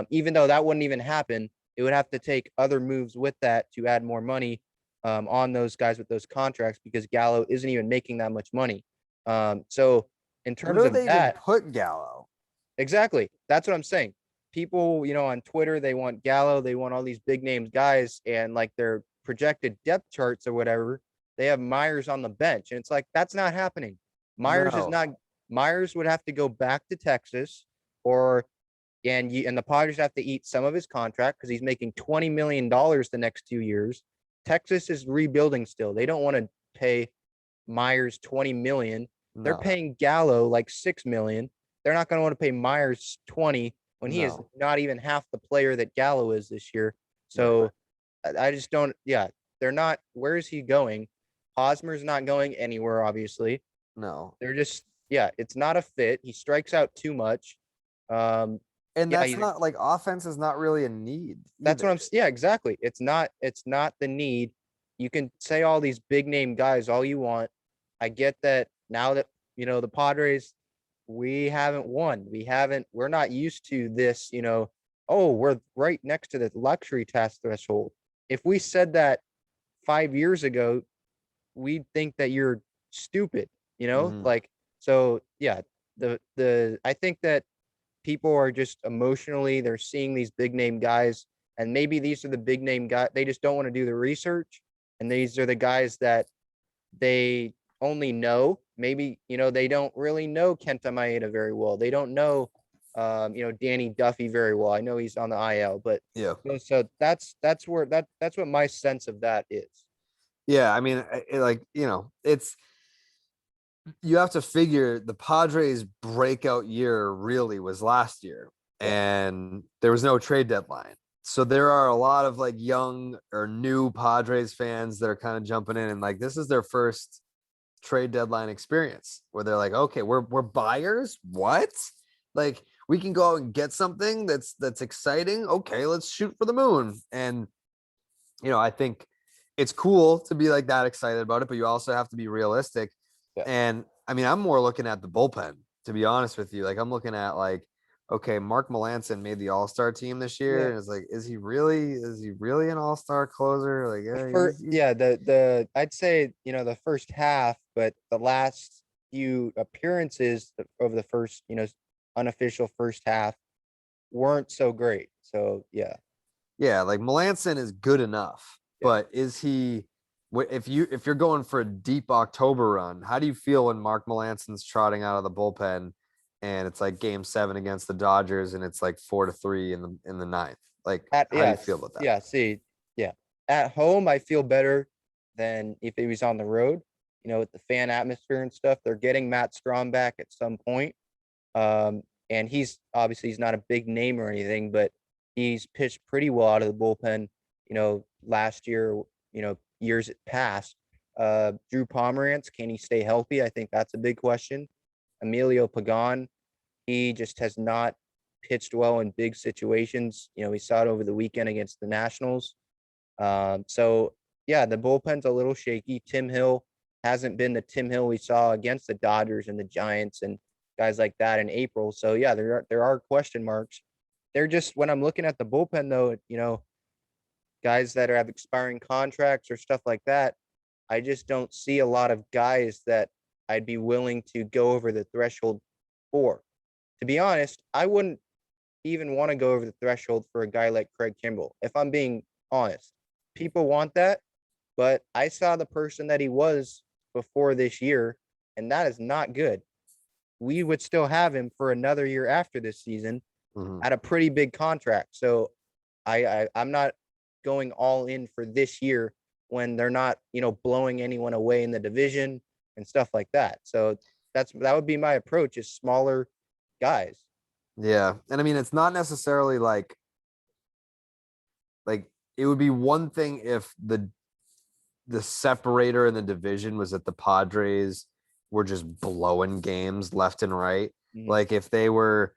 Even though that wouldn't even happen, it would have to take other moves with that to add more money on those guys with those contracts because Gallo isn't even making that much money. So in Where terms do of they even that, put Gallo? exactly. That's what I'm saying. People, on Twitter, they want Gallo, they want all these big names guys, and like their projected depth charts or whatever, they have Myers on the bench. And it's like that's not happening. Myers is No, not Myers would have to go back to Texas or and the Padres have to eat some of his contract because he's making $20 million the next 2 years. Texas is rebuilding still. They don't want to pay Myers 20 million. They're no, paying Gallo like 6 million. They're not going to want to pay Myers 20 when he is no. not even half the player that Gallo is this year. Right. So I just don't. Yeah, they're not. Where is he going? Hosmer's not going anywhere. Obviously, No. they're just. Yeah, it's not a fit. He strikes out too much. Um, And yeah, that's not like offense is not really a need that's what either. I'm. Yeah, exactly. It's not. It's not the need. You can say all these big name guys all you want. I get that now that the Padres, we haven't won. We're not used to this. Oh, we're right next to the luxury tax threshold. If we said that 5 years ago, we'd think that you're stupid. Mhm. Like so. Yeah. The I think that people are just emotionally they're seeing these big name guys and maybe these are the big name guys they just don't want to do the research and these are the guys that they only know maybe they don't really know Kenta Maeda very well. They don't know Danny Duffy very well. I know he's on the IL, but Yeah. so that's where that's what my sense of that is. Yeah. I mean, it's you have to figure the Padres breakout year really was last year, Yeah. and there was no trade deadline. So there are a lot of like young or new Padres fans that are kind of jumping in and like this is their first trade deadline experience where they're like, okay, we're buyers. What? Like we can go out and get something that's exciting. Okay, let's shoot for the moon. And I think it's cool to be like that excited about it, but you also have to be realistic. Yeah. And I mean, I'm more looking at the bullpen, to be honest with you. Like I'm looking at like, okay, Mark Melanson made the All-Star team this year, Yeah. and it's like, is he really an All-Star closer? Like, he's The I'd say the first half, but the last few appearances of the first unofficial first half weren't so great. So yeah, yeah, like Melanson is good enough, yeah. but is he? If you're going for a deep October run, how do you feel when Mark Melanson's trotting out of the bullpen, and it's like Game 7 against the Dodgers, and it's like 4-3 in the ninth? Like, how do you feel about that? Yeah. See, yeah. At home, I feel better than if he was on the road. With the fan atmosphere and stuff, they're getting Matt Strom back at some point. And he's obviously he's not a big name or anything, but He's pitched pretty well out of the bullpen, last year, years past. Drew Pomerantz, can he stay healthy? I think that's a big question. Emilio Pagan, he just has not pitched well in big situations. We saw it over the weekend against the Nationals. So yeah, the bullpen's a little shaky. Tim Hill hasn't been the Tim Hill we saw against the Dodgers and the Giants and guys like that in April. So yeah, there are question marks. They're just, when I'm looking at the bullpen though, guys that have expiring contracts or stuff like that, I just don't see a lot of guys that I'd be willing to go over the threshold for. To be honest, I wouldn't even want to go over the threshold for a guy like Craig Kimbrell. If I'm being honest, people want that, but I saw the person that he was before this year, and that is not good. We would still have him for another year after this season at a pretty big contract. So I'm not going all in for this year when they're not, blowing anyone away in the division and stuff like that. So that would be my approach, is smaller guys. Yeah. And I mean, it's not necessarily like it would be one thing if the separator in the division was that the Padres were just blowing games left and right. Mhm. Like if they were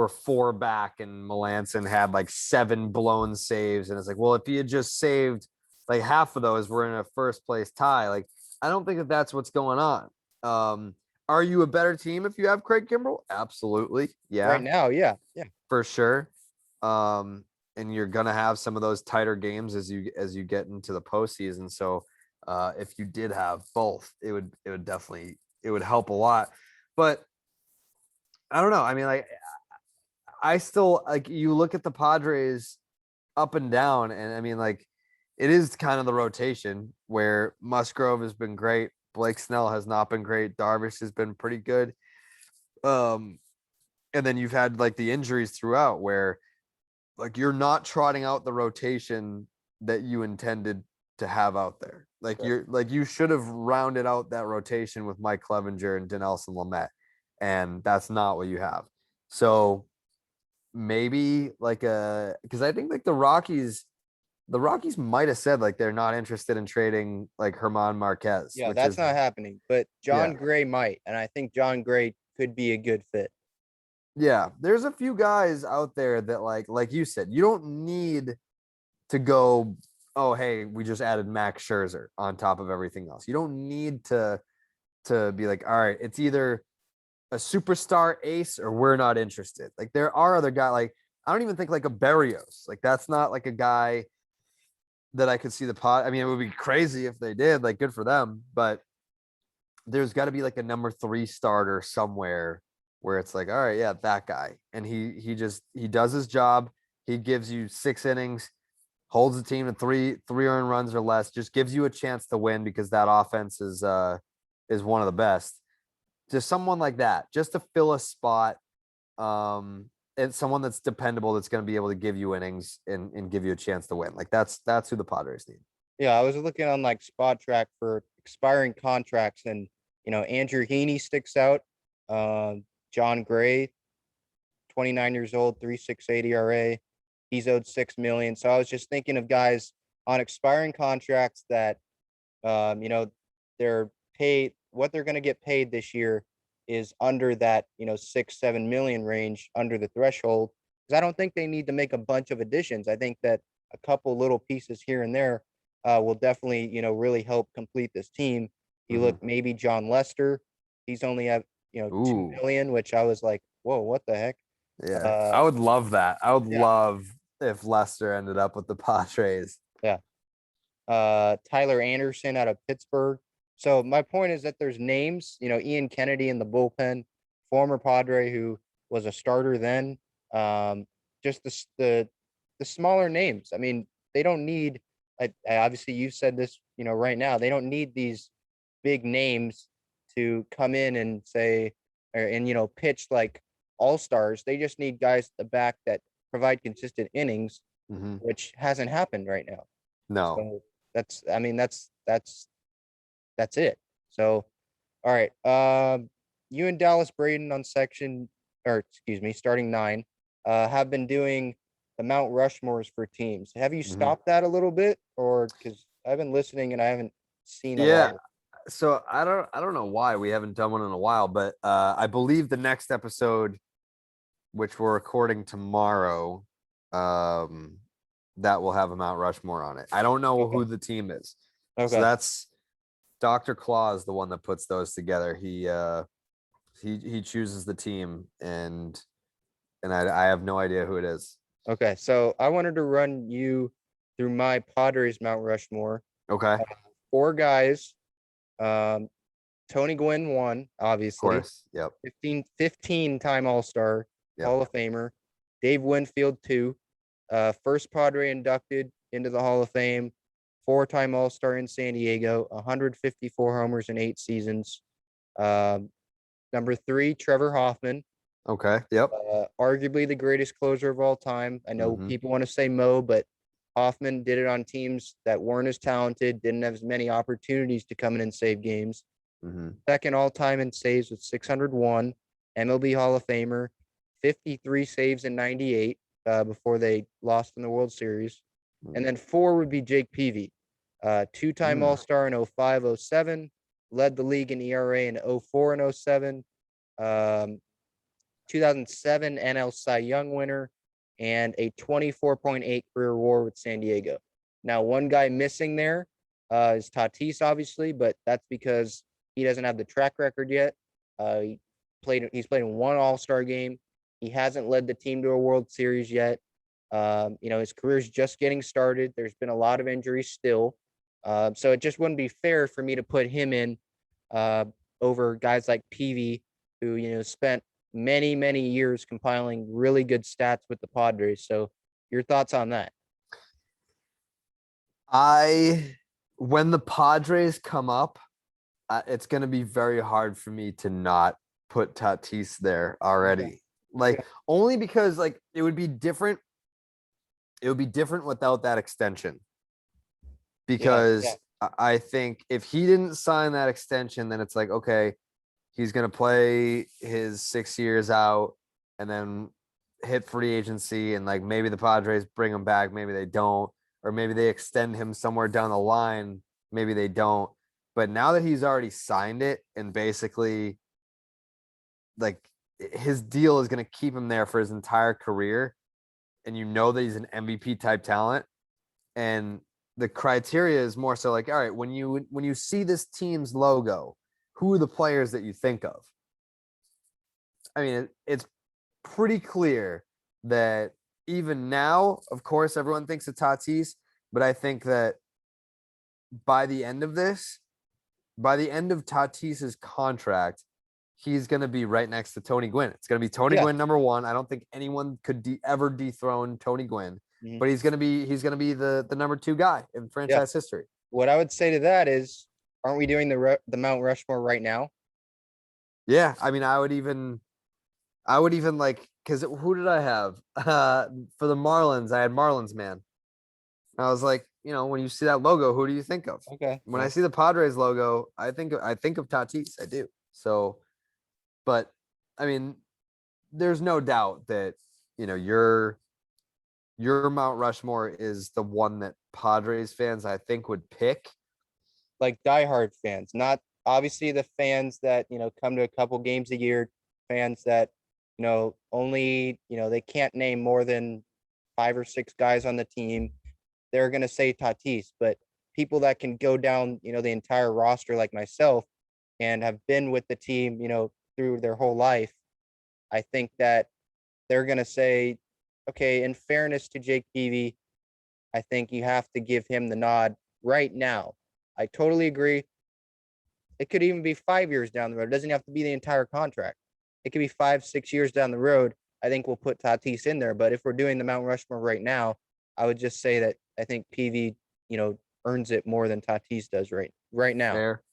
4 back and Melanson had like 7 blown saves, and it's like, well, if he had just saved like half of those, we're in a first place tie. Like, I don't think that that's what's going on. Are you a better team if you have Craig Kimbrell? Absolutely. Yeah. Right now, yeah. For sure. And you're gonna have some of those tighter games as you get into the postseason. So if you did have both, it would definitely help a lot. But I don't know. I mean, like, I still, like, you look at the Padres up and down, and I mean, like, it is kind of the rotation where Musgrove has been great, Blake Snell has not been great, Darvish has been pretty good. And then you've had like the injuries throughout where like you're not trotting out the rotation that you intended to have out there. Like you should have rounded out that rotation with Mike Clevenger and Dinelson Lamet, and that's not what you have. So maybe because I think like the Rockies might have said like they're not interested in trading like Herman Marquez. Yeah, which that's is not happening. But John Gray might, and I think John Gray could be a good fit. Yeah, there's a few guys out there that like you said, you don't need to go, oh, hey, we just added Max Scherzer on top of everything else. You don't need to be like, all right, it's either a superstar ace or we're not interested. Like there are other guys, like I don't even think like a Berrios. Like that's not like a guy that I could see the pot. I mean, it would be crazy if they did, like good for them, but there's got to be like a number 3 starter somewhere where it's like, all right, yeah, that guy. And he does his job. He gives you 6 innings, holds the team to three earned runs or less, just gives you a chance to win because that offense is one of the best. Just someone like that, just to fill a spot. And someone that's dependable, that's going to be able to give you innings and give you a chance to win. Like that's who the Padres need. Yeah, I was looking on like Spot Track for expiring contracts, and Andrew Heaney sticks out. John Gray, 29 years old, 3.68 ERA. He's owed $6 million. So I was just thinking of guys on expiring contracts that, they're paid. What they're going to get paid this year is under that, 6-7 million range, under the threshold. Because I don't think they need to make a bunch of additions. I think that a couple little pieces here and there will definitely, really help complete this team. You look, maybe John Lester. He's only have, 2 million, which I was like, whoa, what the heck? Yeah, I would love that. I would Yeah. love if Lester ended up with the Padres. Yeah. Tyler Anderson out of Pittsburgh. So my point is that there's names, Ian Kennedy in the bullpen, former Padre who was a starter then. Just the smaller names. I mean, they don't need. Obviously, you said this, right now. They don't need these big names to come in and say, and pitch like all stars. They just need guys at the back that provide consistent innings, which hasn't happened right now. No. So that's it. So, all right. You and Dallas Braden on starting 9, have been doing the Mount Rushmores for teams. Have you Mhm. stopped that a little bit, or because I've been listening and I haven't seen a lot Yeah. of. So I don't know why we haven't done one in a while, but I believe the next episode, which we're recording tomorrow, um, that will have a Mount Rushmore on it. I don't know who Okay. the team is. So Okay. that's Dr. Claus, the one that puts those together. He chooses the team, and I have no idea who it is. Okay. So I wanted to run you through my Padres Mount Rushmore. Okay, of Four guys. Um, Tony Gwynn won, obviously. course. Yep. 15-time All-Star, Yep. Hall of Famer. Dave Winfield, two. First Padre inducted into the Hall of Fame. Four-time All-Star in San Diego. 154 homers in 8 seasons. Um, Number three, Trevor Hoffman. Okay. Yep. Arguably the greatest closer of all time. I know Mm-hmm. people want to say Mo, but Hoffman did it on teams that weren't as talented, didn't have as many opportunities to come in and save games. Mm-hmm. Second all time in saves with 601, MLB Hall of Famer, 53 saves in 98 before they lost in the World Series. And then four would be Jake Peavy, two-time Mm. All-Star in 05, 07, led the league in ERA in 04 and 07, 2007 NL Cy Young winner, and a 24.8 career WAR with San Diego. Now, one guy missing there is Tatis, obviously, but that's because he doesn't have the track record yet. He's played in one All-Star game. He hasn't led the team to a World Series yet. His career's just getting started. There's been a lot of injuries still. So it just wouldn't be fair for me to put him in uh, over guys like Peavy, who, spent many, many years compiling really good stats with the Padres. So your thoughts on that? When the Padres come up, it's going to be very hard for me to not put Tatis there already. Okay. Only because it would be different. It would be different without that extension. Because I think if he didn't sign that extension, then it's like, okay, he's going to play his 6 years out and then hit free agency. And maybe the Padres bring him back. Maybe they don't. Or maybe they extend him somewhere down the line. Maybe they don't. But now that he's already signed it and basically his deal is going to keep him there for his entire career. And that he's an MVP type talent. And the criteria is more so all right, when you see this team's logo, who are the players that you think of? I mean, it's pretty clear that even now, of course, everyone thinks of Tatis, but I think that by the end of Tatis's contract, he's going to be right next to Tony Gwynn. It's going to be Tony Gwynn number one. I don't think anyone could ever dethrone Tony Gwynn, but he's going to be the number two guy in franchise history. What I would say to that is, aren't we doing the Mount Rushmore right now? Yeah, I mean, I would even because who did I have for the Marlins? I had Marlins man. I was like, when you see that logo, who do you think of? Okay. When I see the Padres logo, I think of Tatis. I do. So, but I mean, there's no doubt that your Mount Rushmore is the one that Padres fans I think would pick. Like diehard fans, not obviously the fans that come to a couple games a year, fans that only they can't name more than 5 or 6 guys on the team. They're gonna say Tatis, but people that can go down the entire roster like myself and have been with the team through their whole life, I think that they're gonna say, okay, in fairness to Jake Peavy, I think you have to give him the nod right now. I totally agree. It could even be 5 years down the road. It doesn't have to be the entire contract. It could be 5, 6 years down the road. I think we'll put Tatis in there. But if we're doing the Mount Rushmore right now, I would just say that I think PV, earns it more than Tatis does right now. Fair.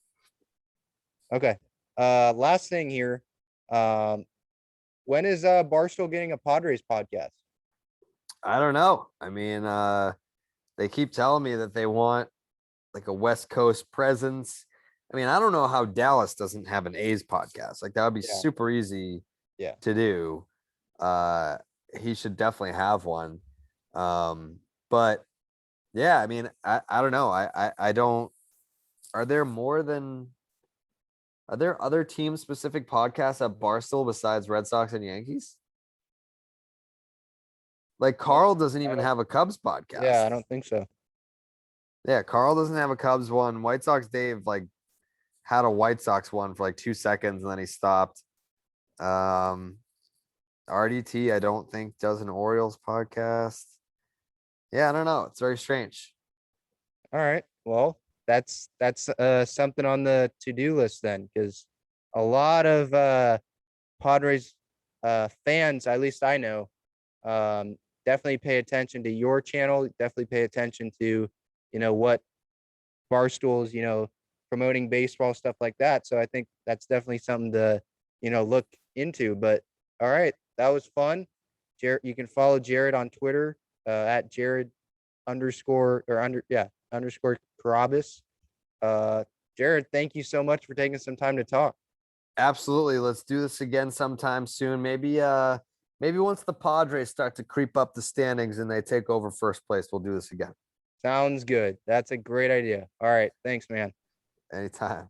Okay. Last thing here. When is Barstool getting a Padres podcast? I don't know. I mean, they keep telling me that they want a West Coast presence. I mean, I don't know how Dallas doesn't have an A's podcast. That would be super easy to do. He should definitely have one. But yeah, I mean, I don't know. I don't. Are there other team specific podcasts at Barstool besides Red Sox and Yankees? Like Carl doesn't I even don't. have a Cubs Yeah, podcast. I don't think so. Yeah, Carl doesn't have a Cubs one. White Sox Dave like had a White Sox one for like 2 seconds and then he stopped. Um, RDT, I don't think does an Orioles podcast. Yeah, I don't know. It's very strange. All right. Well, that's something on the to-do list then, because a lot of Padres fans, at least I know, definitely pay attention to your channel. Definitely pay attention to, what Barstool's, promoting baseball, stuff like that. So I think that's definitely something to, look into. But all right, that was fun. Jared, you can follow Jared on Twitter at Jared underscore Carrabis. Uh, Jared, thank you so much for taking some time to talk. Absolutely. Let's do this again sometime soon. Maybe once the Padres start to creep up the standings and they take over first place, we'll do this again. Sounds good. That's a great idea. All right. Thanks, man. Anytime.